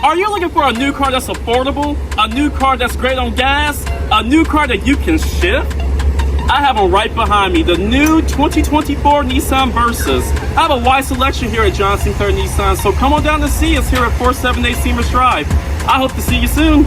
Are you looking for a new car that's affordable? A new car that's great on gas? A new car that you can shift? I have them right behind me, the new 2024 Nissan Versas. I have a wide selection here at John Sinclair Nissan, so come on down to see us here at 478 Seamers Drive. I hope to see you soon.